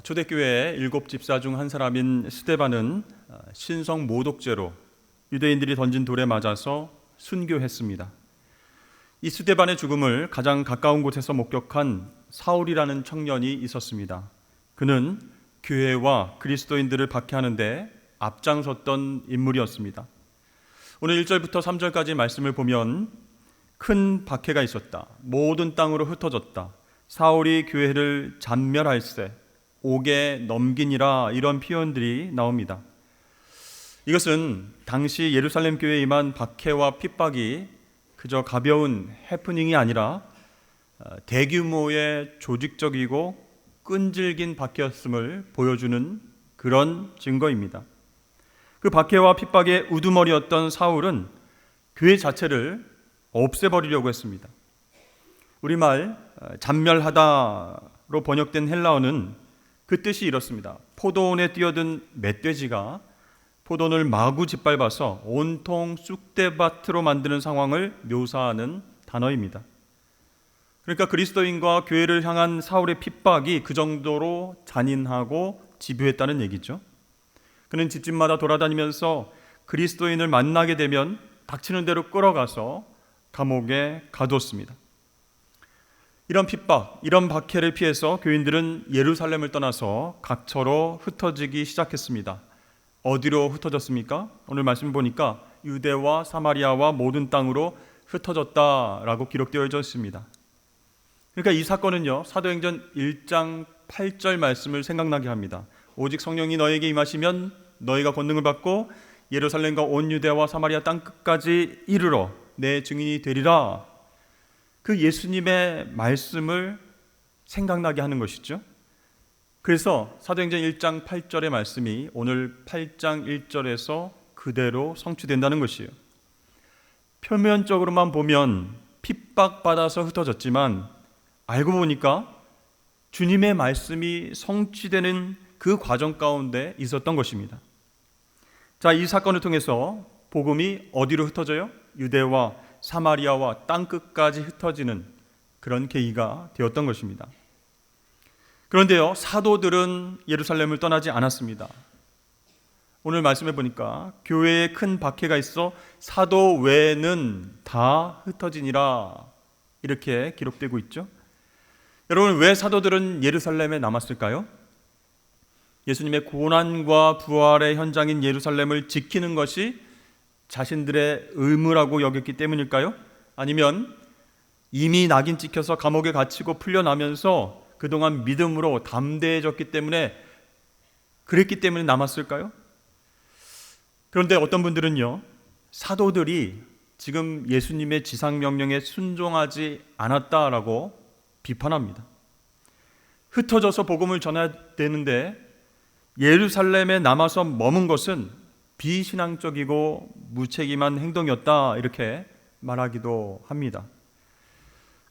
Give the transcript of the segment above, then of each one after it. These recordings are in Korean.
초대교회의 7집사 중 한 사람인 스데반은 신성 모독죄로 유대인들이 던진 돌에 맞아서 순교했습니다. 이 스데반의 죽음을 가장 가까운 곳에서 목격한 사울이라는 청년이 있었습니다. 그는 교회와 그리스도인들을 박해하는데 앞장섰던 인물이었습니다. 오늘 1절부터 3절까지 말씀을 보면 큰 박해가 있었다. 모든 땅으로 흩어졌다. 사울이 교회를 잔멸할세. 옥에 넘기니라, 이런 표현들이 나옵니다. 이것은 당시 예루살렘 교회에 임한 박해와 핍박이 그저 가벼운 해프닝이 아니라 대규모의 조직적이고 끈질긴 박해였음을 보여주는 그런 증거입니다. 그 박해와 핍박의 우두머리였던 사울은 교회 자체를 없애버리려고 했습니다. 우리말 잔멸하다로 번역된 헬라어는 그 뜻이 이렇습니다. 포도원에 뛰어든 멧돼지가 포도원을 마구 짓밟아서 온통 쑥대밭으로 만드는 상황을 묘사하는 단어입니다. 그러니까 그리스도인과 교회를 향한 사울의 핍박이 그 정도로 잔인하고 집요했다는 얘기죠. 그는 집집마다 돌아다니면서 그리스도인을 만나게 되면 닥치는 대로 끌어가서 감옥에 가두었습니다. 이런 핍박, 이런 박해를 피해서 교인들은 예루살렘을 떠나서 각처로 흩어지기 시작했습니다. 어디로 흩어졌습니까? 오늘 말씀 보니까 유대와 사마리아와 모든 땅으로 흩어졌다라고 기록되어 있습니다. 그러니까 이 사건은요, 사도행전 1장 8절 말씀을 생각나게 합니다. 오직 성령이 너에게 임하시면 너희가 권능을 받고 예루살렘과 온 유대와 사마리아 땅 끝까지 이르러 내 증인이 되리라. 그 예수님의 말씀을 생각나게 하는 것이죠. 그래서 사도행전 1장 8절의 말씀이 오늘 8장 1절에서 그대로 성취된다는 것이에요. 표면적으로만 보면 핍박받아서 흩어졌지만 알고 보니까 주님의 말씀이 성취되는 그 과정 가운데 있었던 것입니다. 자, 이 사건을 통해서 복음이 어디로 흩어져요? 유대와 사마리아와 땅끝까지 흩어지는 그런 계기가 되었던 것입니다. 그런데요, 사도들은 예루살렘을 떠나지 않았습니다. 오늘 말씀해 보니까 교회에 큰 박해가 있어 사도 외에는 다 흩어지니라, 이렇게 기록되고 있죠. 여러분, 왜 사도들은 예루살렘에 남았을까요? 예수님의 고난과 부활의 현장인 예루살렘을 지키는 것이 자신들의 의무라고 여겼기 때문일까요? 아니면 이미 낙인 찍혀서 감옥에 갇히고 풀려나면서 그동안 믿음으로 담대해졌기 때문에 그랬기 때문에 남았을까요? 그런데 어떤 분들은요, 사도들이 지금 예수님의 지상명령에 순종하지 않았다라고 비판합니다. 흩어져서 복음을 전해야 되는데 예루살렘에 남아서 머문 것은 비신앙적이고 무책임한 행동이었다, 이렇게 말하기도 합니다.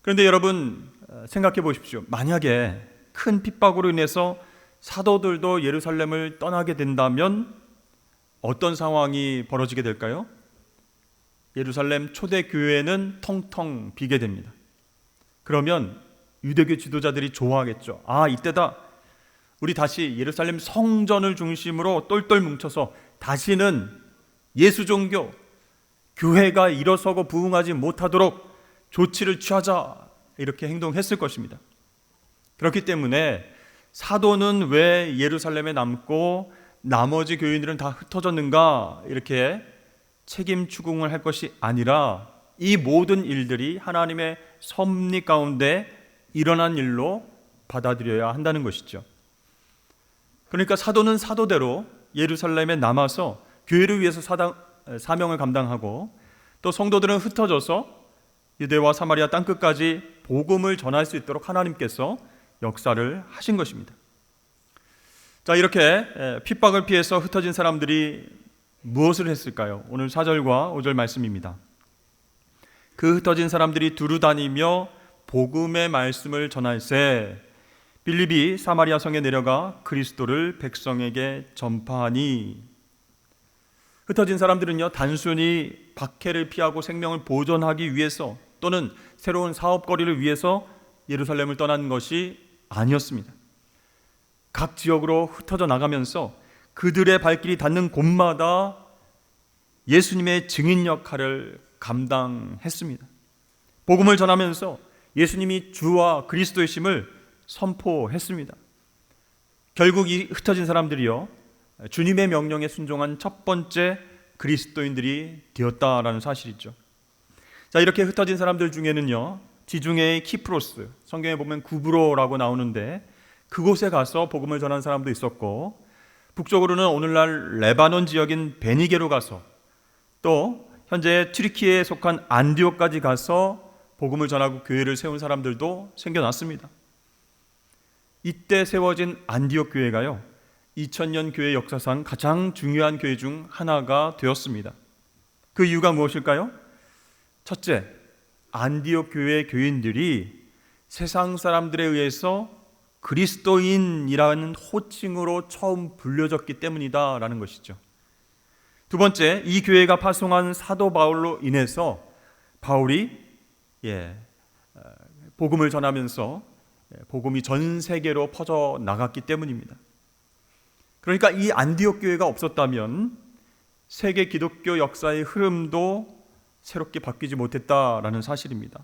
그런데 여러분, 생각해 보십시오. 만약에 큰 핍박으로 인해서 사도들도 예루살렘을 떠나게 된다면 어떤 상황이 벌어지게 될까요? 예루살렘 초대교회는 텅텅 비게 됩니다. 그러면 유대교 지도자들이 좋아하겠죠. 아, 이때다. 우리 다시 예루살렘 성전을 중심으로 똘똘 뭉쳐서 다시는 예수 종교, 교회가 일어서고 부흥하지 못하도록 조치를 취하자, 이렇게 행동했을 것입니다. 그렇기 때문에 사도는 왜 예루살렘에 남고 나머지 교인들은 다 흩어졌는가, 이렇게 책임 추궁을 할 것이 아니라 이 모든 일들이 하나님의 섭리 가운데 일어난 일로 받아들여야 한다는 것이죠. 그러니까 사도는 사도대로 예루살렘에 남아서 교회를 위해서 사명을 감당하고, 또 성도들은 흩어져서 유대와 사마리아 땅끝까지 복음을 전할 수 있도록 하나님께서 역사를 하신 것입니다. 자, 이렇게 핍박을 피해서 흩어진 사람들이 무엇을 했을까요? 오늘 4절과 5절 말씀입니다. 그 흩어진 사람들이 두루 다니며 복음의 말씀을 전할세 빌립이 사마리아 성에 내려가 그리스도를 백성에게 전파하니. 흩어진 사람들은요, 단순히 박해를 피하고 생명을 보존하기 위해서 또는 새로운 사업거리를 위해서 예루살렘을 떠난 것이 아니었습니다. 각 지역으로 흩어져 나가면서 그들의 발길이 닿는 곳마다 예수님의 증인 역할을 감당했습니다. 복음을 전하면서 예수님이 주와 그리스도이심을 선포했습니다. 결국 이 흩어진 사람들이요, 주님의 명령에 순종한 첫 번째 그리스도인들이 되었다라는 사실이죠. 자, 이렇게 흩어진 사람들 중에는요, 지중해의 키프로스, 성경에 보면 구브로라고 나오는데 그곳에 가서 복음을 전한 사람도 있었고, 북쪽으로는 오늘날 레바논 지역인 베니게로 가서, 또 현재 튀르키예에 속한 안디옥까지 가서 복음을 전하고 교회를 세운 사람들도 생겨났습니다. 이때 세워진 안디옥 교회가요, 2000년 교회 역사상 가장 중요한 교회 중 하나가 되었습니다. 그 이유가 무엇일까요? 첫째, 안디옥 교회 교인들이 세상 사람들에 의해서 그리스도인이라는 호칭으로 처음 불려졌기 때문이다라는 것이죠. 두 번째, 이 교회가 파송한 사도 바울로 인해서 바울이 복음을 전하면서 복음이 전 세계로 퍼져 나갔기 때문입니다. 그러니까 이 안디옥 교회가 없었다면 세계 기독교 역사의 흐름도 새롭게 바뀌지 못했다라는 사실입니다.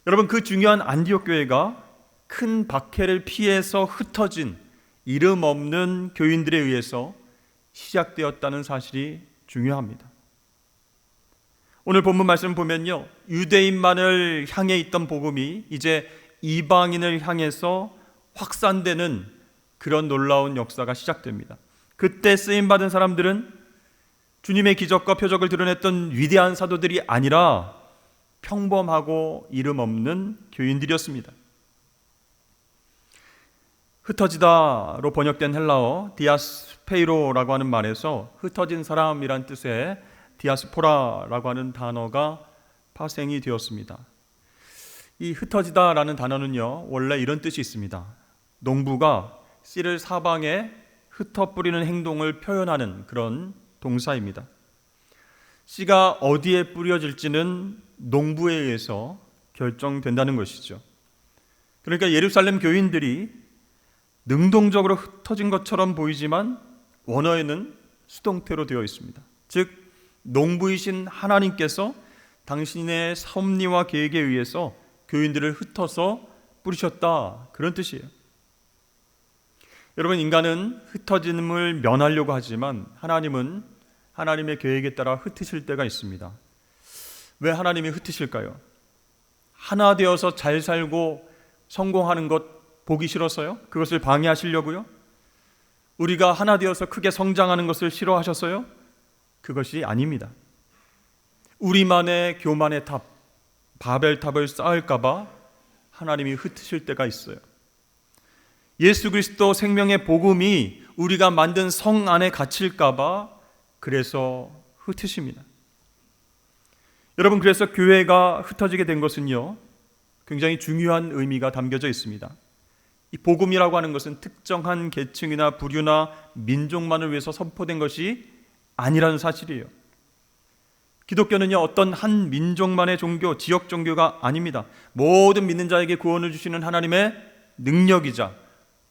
여러분, 그 중요한 안디옥 교회가 큰 박해를 피해서 흩어진 이름 없는 교인들에 의해서 시작되었다는 사실이 중요합니다. 오늘 본문 말씀 보면요, 유대인만을 향해 있던 복음이 이제 이방인을 향해서 확산되는 그런 놀라운 역사가 시작됩니다. 그때 쓰임받은 사람들은 주님의 기적과 표적을 드러냈던 위대한 사도들이 아니라 평범하고 이름 없는 교인들이었습니다. 흩어지다로 번역된 헬라어 디아스페이로라고 하는 말에서 흩어진 사람이란 뜻의 디아스포라라고 하는 단어가 파생이 되었습니다. 이 흩어지다라는 단어는요, 원래 이런 뜻이 있습니다. 농부가 씨를 사방에 흩어 뿌리는 행동을 표현하는 그런 동사입니다. 씨가 어디에 뿌려질지는 농부에 의해서 결정된다는 것이죠. 그러니까 예루살렘 교인들이 능동적으로 흩어진 것처럼 보이지만 원어에는 수동태로 되어 있습니다. 즉, 농부이신 하나님께서 당신의 섭리와 계획에 의해서 교인들을 흩어서 뿌리셨다, 그런 뜻이에요. 여러분, 인간은 흩어짐을 면하려고 하지만 하나님은 하나님의 계획에 따라 흩으실 때가 있습니다. 왜 하나님이 흩으실까요? 하나 되어서 잘 살고 성공하는 것 보기 싫어서요? 그것을 방해하시려고요? 우리가 하나 되어서 크게 성장하는 것을 싫어하셔서요? 그것이 아닙니다. 우리만의 교만의 탑, 바벨탑을 쌓을까 봐 하나님이 흩으실 때가 있어요. 예수 그리스도 생명의 복음이 우리가 만든 성 안에 갇힐까 봐 그래서 흩으십니다. 여러분, 그래서 교회가 흩어지게 된 것은요, 굉장히 중요한 의미가 담겨져 있습니다. 이 복음이라고 하는 것은 특정한 계층이나 부류나 민족만을 위해서 선포된 것이 아니라는 사실이에요. 기독교는요, 어떤 한 민족만의 종교, 지역 종교가 아닙니다. 모든 믿는 자에게 구원을 주시는 하나님의 능력이자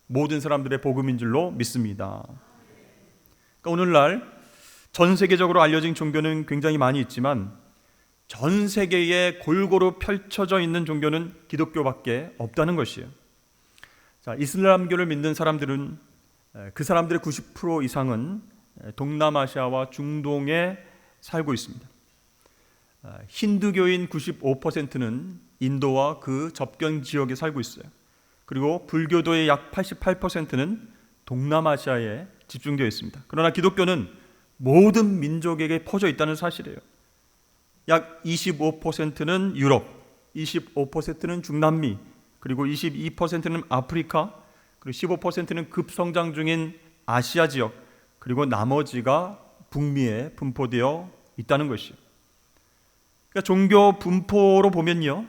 모든 사람들의 복음인 줄로 믿습니다. 그러니까 오늘날 전 세계적으로 알려진 종교는 굉장히 많이 있지만 전 세계에 골고루 펼쳐져 있는 종교는 기독교밖에 없다는 것이에요. 자, 이슬람교를 믿는 사람들은 그 사람들의 90% 이상은 동남아시아와 중동에 살고 있습니다. 힌두교인 95%는 인도와 그 접경 지역에 살고 있어요. 그리고 불교도의 약 88%는 동남아시아에 집중되어 있습니다. 그러나 기독교는 모든 민족에게 퍼져 있다는 사실이에요. 약 25%는 유럽, 25%는 중남미, 그리고 22%는 아프리카, 그리고 15%는 급성장 중인 아시아 지역, 그리고 나머지가 북미에 분포되어 있다는 것이에요. 그러니까 종교 분포로 보면요,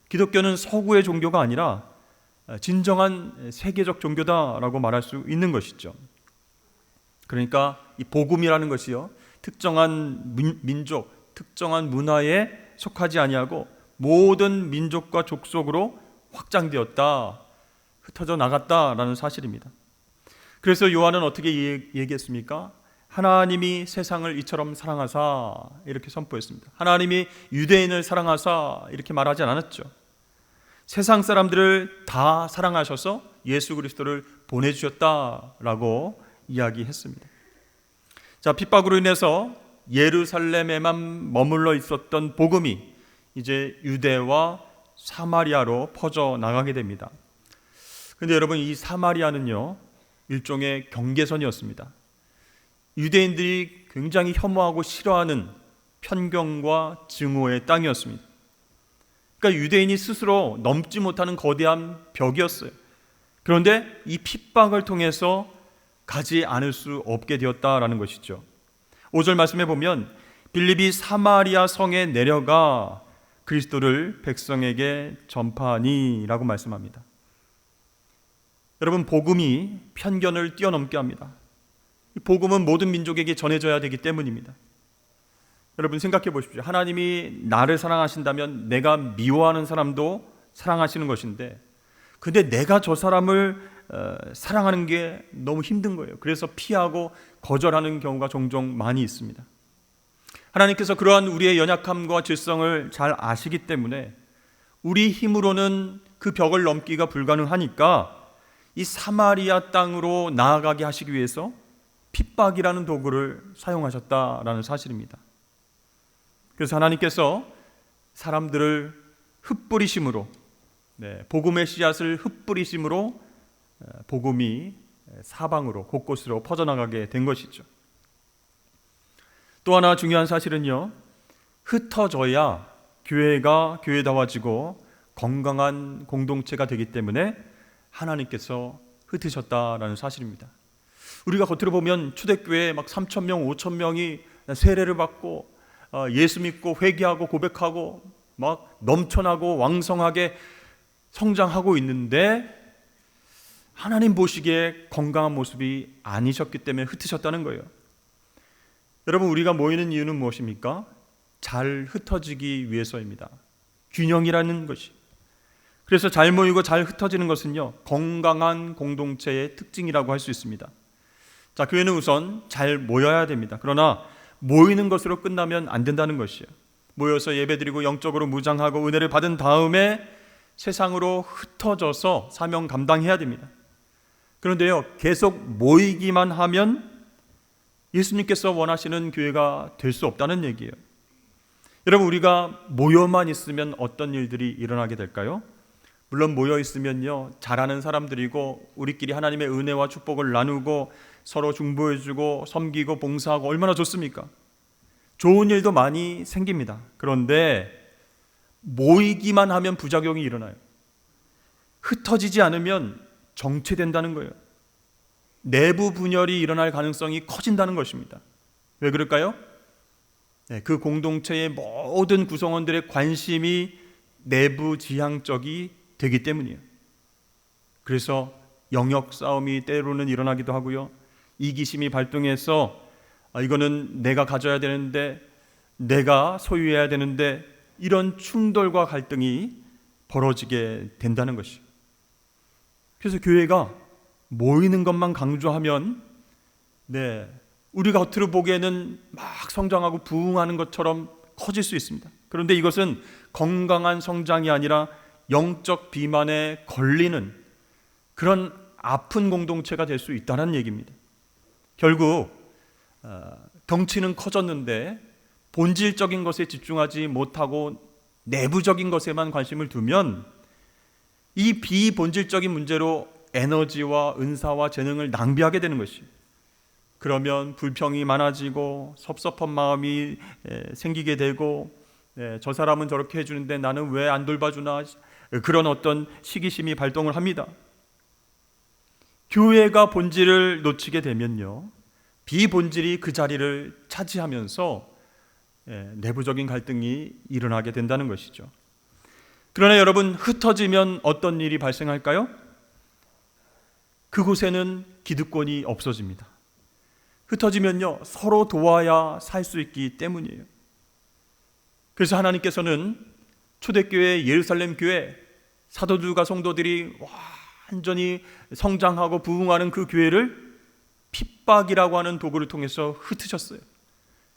기독교는 서구의 종교가 아니라 진정한 세계적 종교다라고 말할 수 있는 것이죠. 그러니까 이 복음이라는 것이요, 특정한 민족, 특정한 문화에 속하지 아니하고 모든 민족과 족속으로 확장되었다, 흩어져 나갔다라는 사실입니다. 그래서 요한은 어떻게 얘기했습니까? 하나님이 세상을 이처럼 사랑하사 이렇게 선포했습니다. 하나님이 유대인을 사랑하사 이렇게 말하지 않았죠. 세상 사람들을 다 사랑하셔서 예수 그리스도를 보내주셨다라고 이야기했습니다. 자, 핍박으로 인해서 예루살렘에만 머물러 있었던 복음이 이제 유대와 사마리아로 퍼져 나가게 됩니다. 그런데 여러분, 이 사마리아는요, 일종의 경계선이었습니다. 유대인들이 굉장히 혐오하고 싫어하는 편견과 증오의 땅이었습니다. 그러니까 유대인이 스스로 넘지 못하는 거대한 벽이었어요. 그런데 이 핍박을 통해서 가지 않을 수 없게 되었다라는 것이죠. 5절 말씀해 보면 빌립이 사마리아 성에 내려가 그리스도를 백성에게 전파하니라고 말씀합니다. 여러분, 복음이 편견을 뛰어넘게 합니다. 복음은 모든 민족에게 전해져야 되기 때문입니다. 여러분, 생각해 보십시오. 하나님이 나를 사랑하신다면 내가 미워하는 사람도 사랑하시는 것인데, 근데 내가 저 사람을 사랑하는 게 너무 힘든 거예요. 그래서 피하고 거절하는 경우가 종종 많이 있습니다. 하나님께서 그러한 우리의 연약함과 질성을 잘 아시기 때문에 우리 힘으로는 그 벽을 넘기가 불가능하니까 이 사마리아 땅으로 나아가게 하시기 위해서 핍박이라는 도구를 사용하셨다라는 사실입니다. 그래서 하나님께서 사람들을 흩뿌리심으로, 복음의 씨앗을 흩뿌리심으로 복음이 사방으로 곳곳으로 퍼져나가게 된 것이죠. 또 하나 중요한 사실은요, 흩어져야 교회가 교회다워지고 건강한 공동체가 되기 때문에 하나님께서 흩으셨다라는 사실입니다. 우리가 겉으로 보면 초대교회에 막 3,000명, 5,000명이 세례를 받고 예수 믿고 회개하고 고백하고 막 넘쳐나고 왕성하게 성장하고 있는데 하나님 보시기에 건강한 모습이 아니셨기 때문에 흩으셨다는 거예요. 여러분, 우리가 모이는 이유는 무엇입니까? 잘 흩어지기 위해서입니다. 균형이라는 것이. 그래서 잘 모이고 잘 흩어지는 것은요, 건강한 공동체의 특징이라고 할 수 있습니다. 자, 교회는 우선 잘 모여야 됩니다. 그러나 모이는 것으로 끝나면 안 된다는 것이에요. 모여서 예배드리고 영적으로 무장하고 은혜를 받은 다음에 세상으로 흩어져서 사명 감당해야 됩니다. 그런데요, 계속 모이기만 하면 예수님께서 원하시는 교회가 될 수 없다는 얘기예요. 여러분, 우리가 모여만 있으면 어떤 일들이 일어나게 될까요? 물론 모여 있으면요, 잘하는 사람들이고 우리끼리 하나님의 은혜와 축복을 나누고 서로 중보해주고 섬기고 봉사하고 얼마나 좋습니까? 좋은 일도 많이 생깁니다. 그런데 모이기만 하면 부작용이 일어나요. 흩어지지 않으면 정체된다는 거예요. 내부 분열이 일어날 가능성이 커진다는 것입니다. 왜 그럴까요? 그 공동체의 모든 구성원들의 관심이 내부 지향적이 되기 때문이에요. 그래서 영역 싸움이 때로는 일어나기도 하고요, 이기심이 발동해서 이거는 내가 가져야 되는데, 내가 소유해야 되는데, 이런 충돌과 갈등이 벌어지게 된다는 것이에요. 그래서 교회가 모이는 것만 강조하면 우리가 겉으로 보기에는 막 성장하고 부흥하는 것처럼 커질 수 있습니다. 그런데 이것은 건강한 성장이 아니라 영적 비만에 걸리는 그런 아픈 공동체가 될 수 있다는 얘기입니다. 결국 덩치는 커졌는데 본질적인 것에 집중하지 못하고 내부적인 것에만 관심을 두면 이 비본질적인 문제로 에너지와 은사와 재능을 낭비하게 되는 것이에요. 그러면 불평이 많아지고 섭섭한 마음이 생기게 되고, 저 사람은 저렇게 해주는데 나는 왜 안 돌봐주나, 그런 어떤 시기심이 발동을 합니다. 교회가 본질을 놓치게 되면요, 비본질이 그 자리를 차지하면서 내부적인 갈등이 일어나게 된다는 것이죠. 그러나 여러분, 흩어지면 어떤 일이 발생할까요? 그곳에는 기득권이 없어집니다. 흩어지면요, 서로 도와야 살 수 있기 때문이에요. 그래서 하나님께서는 초대교회, 예루살렘 교회, 사도들과 성도들이 완전히 성장하고 부흥하는 그 교회를 핍박이라고 하는 도구를 통해서 흩으셨어요.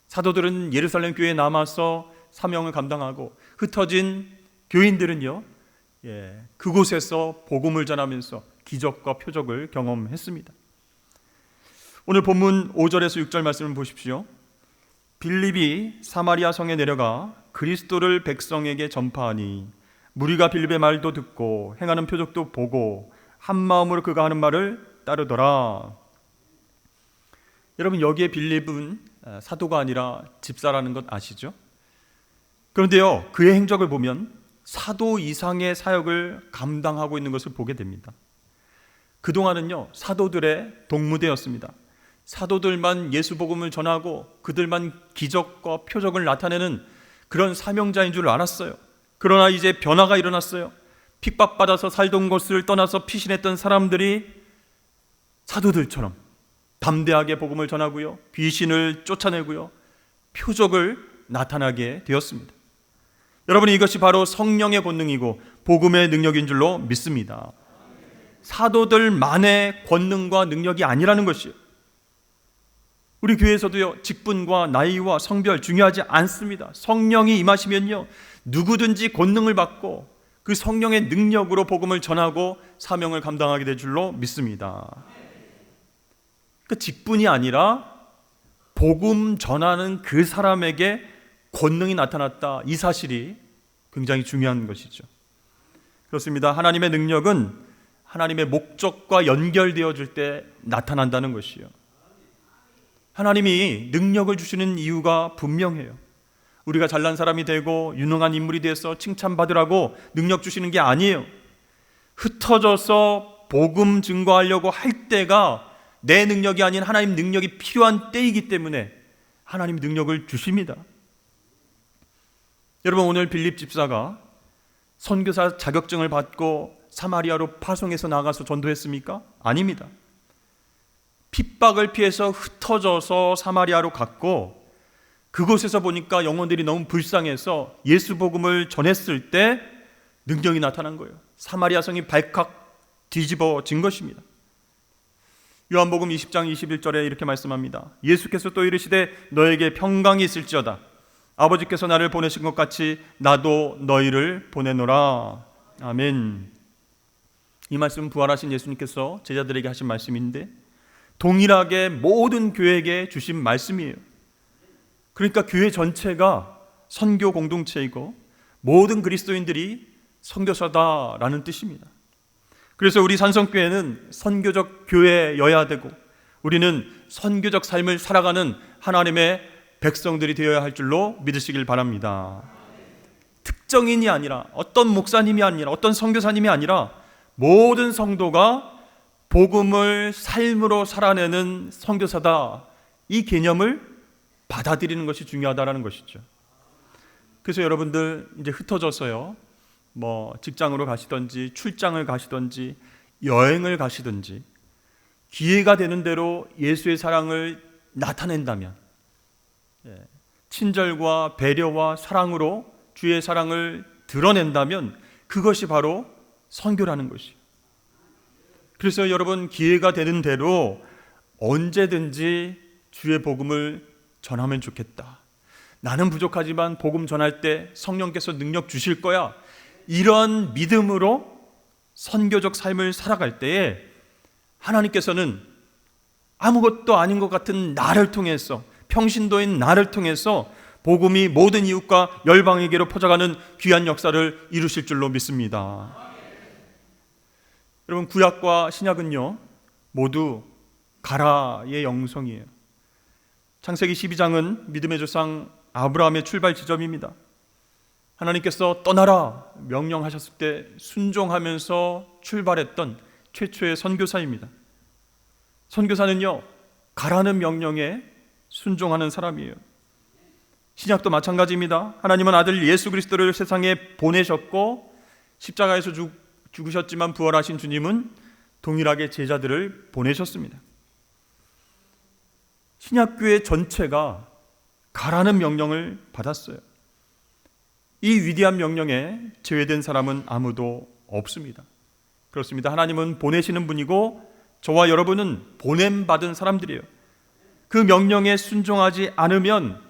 사도들은 예루살렘 교회에 남아서 사명을 감당하고, 흩어진 교인들은요, 그곳에서 복음을 전하면서 기적과 표적을 경험했습니다. 오늘 본문 5절에서 6절 말씀을 보십시오. 빌립이 사마리아 성에 내려가 그리스도를 백성에게 전파하니 무리가 빌립의 말도 듣고 행하는 표적도 보고 한 마음으로 그가 하는 말을 따르더라. 여러분, 여기에 빌립은 사도가 아니라 집사라는 것 아시죠? 그런데요, 그의 행적을 보면 사도 이상의 사역을 감당하고 있는 것을 보게 됩니다. 그동안은요, 사도들의 동무대였습니다. 사도들만 예수 복음을 전하고 그들만 기적과 표적을 나타내는 그런 사명자인 줄 알았어요. 그러나 이제 변화가 일어났어요. 핍박받아서 살던 곳을 떠나서 피신했던 사람들이 사도들처럼 담대하게 복음을 전하고요, 귀신을 쫓아내고요, 표적을 나타나게 되었습니다. 여러분, 이것이 바로 성령의 권능이고 복음의 능력인 줄로 믿습니다. 사도들만의 권능과 능력이 아니라는 것이에요. 우리 교회에서도요, 직분과 나이와 성별 중요하지 않습니다. 성령이 임하시면요, 누구든지 권능을 받고 그 성령의 능력으로 복음을 전하고 사명을 감당하게 될 줄로 믿습니다. 그 직분이 아니라 복음 전하는 그 사람에게 권능이 나타났다, 이 사실이 굉장히 중요한 것이죠. 그렇습니다. 하나님의 능력은 하나님의 목적과 연결되어질 때 나타난다는 것이요, 하나님이 능력을 주시는 이유가 분명해요. 우리가 잘난 사람이 되고 유능한 인물이 돼서 칭찬받으라고 능력 주시는 게 아니에요. 흩어져서 복음 증거하려고 할 때가 내 능력이 아닌 하나님 능력이 필요한 때이기 때문에 하나님 능력을 주십니다. 여러분, 오늘 빌립 집사가 선교사 자격증을 받고 사마리아로 파송해서 나가서 전도했습니까? 아닙니다. 핍박을 피해서 흩어져서 사마리아로 갔고, 그곳에서 보니까 영혼들이 너무 불쌍해서 예수 복음을 전했을 때 능력이 나타난 거예요. 사마리아 성이 발칵 뒤집어진 것입니다. 요한복음 20장 21절에 이렇게 말씀합니다. 예수께서 또 이르시되 너에게 평강이 있을지어다. 아버지께서 나를 보내신 것 같이 나도 너희를 보내노라. 아멘. 이 말씀은 부활하신 예수님께서 제자들에게 하신 말씀인데 동일하게 모든 교회에게 주신 말씀이에요. 그러니까 교회 전체가 선교 공동체이고 모든 그리스도인들이 선교사다라는 뜻입니다. 그래서 우리 산성교회는 선교적 교회여야 되고 우리는 선교적 삶을 살아가는 하나님의 백성들이 되어야 할 줄로 믿으시길 바랍니다. 특정인이 아니라, 어떤 목사님이 아니라, 어떤 선교사님이 아니라 모든 성도가 복음을 삶으로 살아내는 선교사다, 이 개념을 받아들이는 것이 중요하다는 것이죠. 그래서 여러분들 이제 흩어져서요, 직장으로 가시든지 출장을 가시든지 여행을 가시든지 기회가 되는 대로 예수의 사랑을 나타낸다면, 친절과 배려와 사랑으로 주의 사랑을 드러낸다면 그것이 바로 선교라는 것이에요. 그래서 여러분, 기회가 되는 대로 언제든지 주의 복음을 전하면 좋겠다. 나는 부족하지만 복음 전할 때 성령께서 능력 주실 거야. 이런 믿음으로 선교적 삶을 살아갈 때에 하나님께서는 아무것도 아닌 것 같은 나를 통해서, 평신도인 나를 통해서 복음이 모든 이웃과 열방에게로 퍼져가는 귀한 역사를 이루실 줄로 믿습니다. 여러분, 구약과 신약은요 모두 가라의 영성이에요. 창세기 12장은 믿음의 조상 아브라함의 출발 지점입니다. 하나님께서 떠나라 명령하셨을 때 순종하면서 출발했던 최초의 선교사입니다. 선교사는요, 가라는 명령에 순종하는 사람이에요. 신약도 마찬가지입니다. 하나님은 아들 예수 그리스도를 세상에 보내셨고 십자가에서 죽으셨지만 부활하신 주님은 동일하게 제자들을 보내셨습니다. 신약교회 전체가 가라는 명령을 받았어요. 이 위대한 명령에 제외된 사람은 아무도 없습니다. 그렇습니다. 하나님은 보내시는 분이고 저와 여러분은 보냄받은 사람들이에요. 그 명령에 순종하지 않으면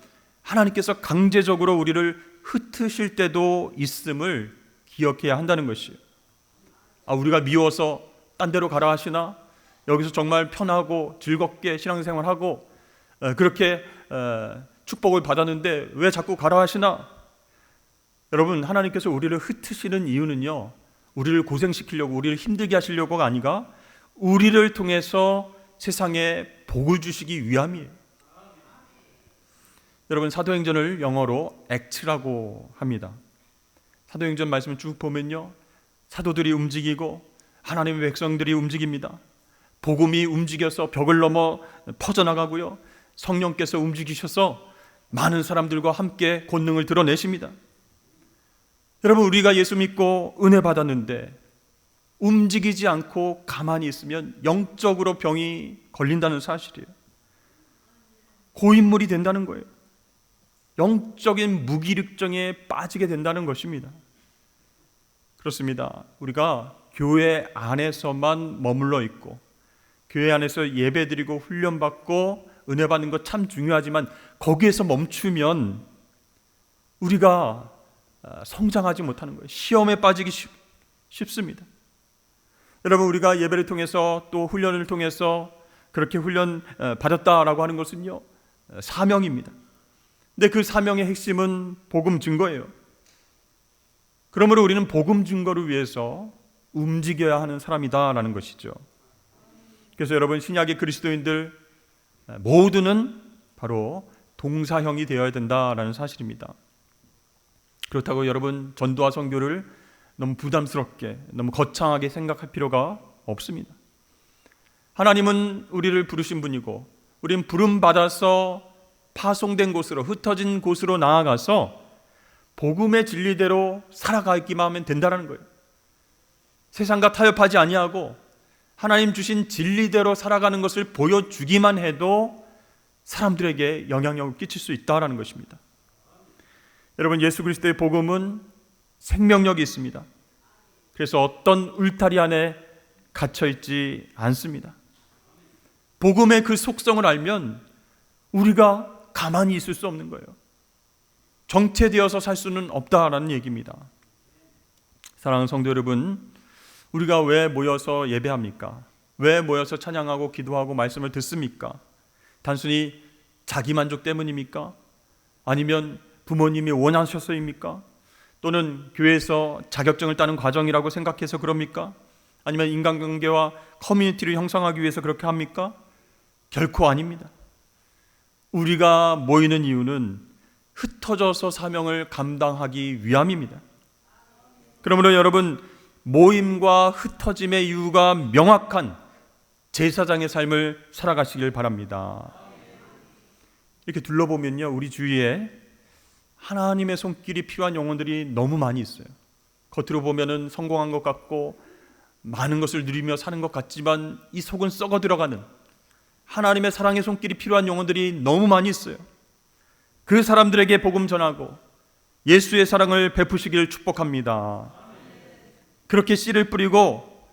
하나님께서 강제적으로 우리를 흩으실 때도 있음을 기억해야 한다는 것이에요. 우리가 미워서 딴 데로 가라 하시나? 여기서 정말 편하고 즐겁게 신앙생활하고 그렇게 축복을 받았는데 왜 자꾸 가라 하시나? 여러분, 하나님께서 우리를 흩으시는 이유는요, 우리를 고생시키려고, 우리를 힘들게 하시려고가 아니라 우리를 통해서 세상에 복을 주시기 위함이에요. 여러분, 사도행전을 영어로 act라고 합니다. 사도행전 말씀을 쭉 보면요, 사도들이 움직이고 하나님의 백성들이 움직입니다. 복음이 움직여서 벽을 넘어 퍼져나가고요, 성령께서 움직이셔서 많은 사람들과 함께 권능을 드러내십니다. 여러분, 우리가 예수 믿고 은혜 받았는데 움직이지 않고 가만히 있으면 영적으로 병이 걸린다는 사실이에요. 고인물이 된다는 거예요. 영적인 무기력증에 빠지게 된다는 것입니다. 그렇습니다. 우리가 교회 안에서만 머물러 있고 교회 안에서 예배드리고 훈련받고 은혜 받는 것 참 중요하지만 거기에서 멈추면 우리가 성장하지 못하는 거예요. 시험에 빠지기 쉽습니다. 여러분, 우리가 예배를 통해서 또 훈련을 통해서 그렇게 훈련 받았다라고 하는 것은요, 사명입니다. 근데 그 사명의 핵심은 복음 증거예요. 그러므로 우리는 복음 증거를 위해서 움직여야 하는 사람이다라는 것이죠. 그래서 여러분, 신약의 그리스도인들 모두는 바로 동사형이 되어야 된다라는 사실입니다. 그렇다고 여러분, 전도와 선교를 너무 부담스럽게, 너무 거창하게 생각할 필요가 없습니다. 하나님은 우리를 부르신 분이고 우리는 부름받아서 파송된 곳으로, 흩어진 곳으로 나아가서 복음의 진리대로 살아가기만 하면 된다는 거예요. 세상과 타협하지 아니하고 하나님 주신 진리대로 살아가는 것을 보여주기만 해도 사람들에게 영향력을 끼칠 수 있다는 것입니다. 여러분, 예수 그리스도의 복음은 생명력이 있습니다. 그래서 어떤 울타리 안에 갇혀있지 않습니다. 복음의 그 속성을 알면 우리가 가만히 있을 수 없는 거예요. 정체되어서 살 수는 없다라는 얘기입니다. 사랑하는 성도 여러분, 우리가 왜 모여서 예배합니까? 왜 모여서 찬양하고 기도하고 말씀을 듣습니까? 단순히 자기만족 때문입니까? 아니면 부모님이 원하셔서입니까? 또는 교회에서 자격증을 따는 과정이라고 생각해서 그럽니까? 아니면 인간관계와 커뮤니티를 형성하기 위해서 그렇게 합니까? 결코 아닙니다. 우리가 모이는 이유는 흩어져서 사명을 감당하기 위함입니다. 그러므로 여러분, 모임과 흩어짐의 이유가 명확한 제사장의 삶을 살아가시길 바랍니다. 이렇게 둘러보면요, 우리 주위에 하나님의 손길이 필요한 영혼들이 너무 많이 있어요. 겉으로 보면은 성공한 것 같고 많은 것을 누리며 사는 것 같지만 이 속은 썩어 들어가는 하나님의 사랑의 손길이 필요한 영혼들이 너무 많이 있어요. 그 사람들에게 복음 전하고 예수의 사랑을 베푸시길 축복합니다. 그렇게 씨를 뿌리고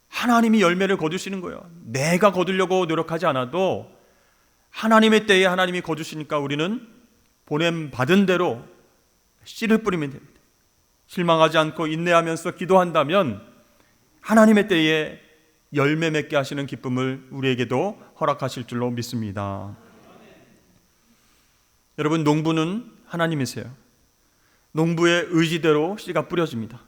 하나님이 열매를 거두시는 거예요. 내가 거두려고 노력하지 않아도 하나님의 때에 하나님이 거두시니까 우리는 보냄받은 대로 씨를 뿌리면 됩니다. 실망하지 않고 인내하면서 기도한다면 하나님의 때에 열매 맺게 하시는 기쁨을 우리에게도 허락하실 줄로 믿습니다. 여러분, 농부는 하나님이세요. 농부의 의지대로 씨가 뿌려집니다.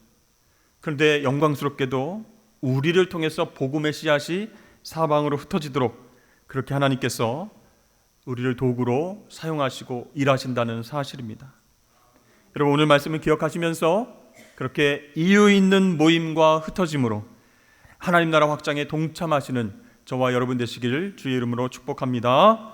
그런데 영광스럽게도 우리를 통해서 복음의 씨앗이 사방으로 흩어지도록 그렇게 하나님께서 우리를 도구로 사용하시고 일하신다는 사실입니다. 여러분, 오늘 말씀을 기억하시면서 그렇게 이유 있는 모임과 흩어짐으로 하나님 나라 확장에 동참하시는 저와 여러분 되시기를 주의 이름으로 축복합니다.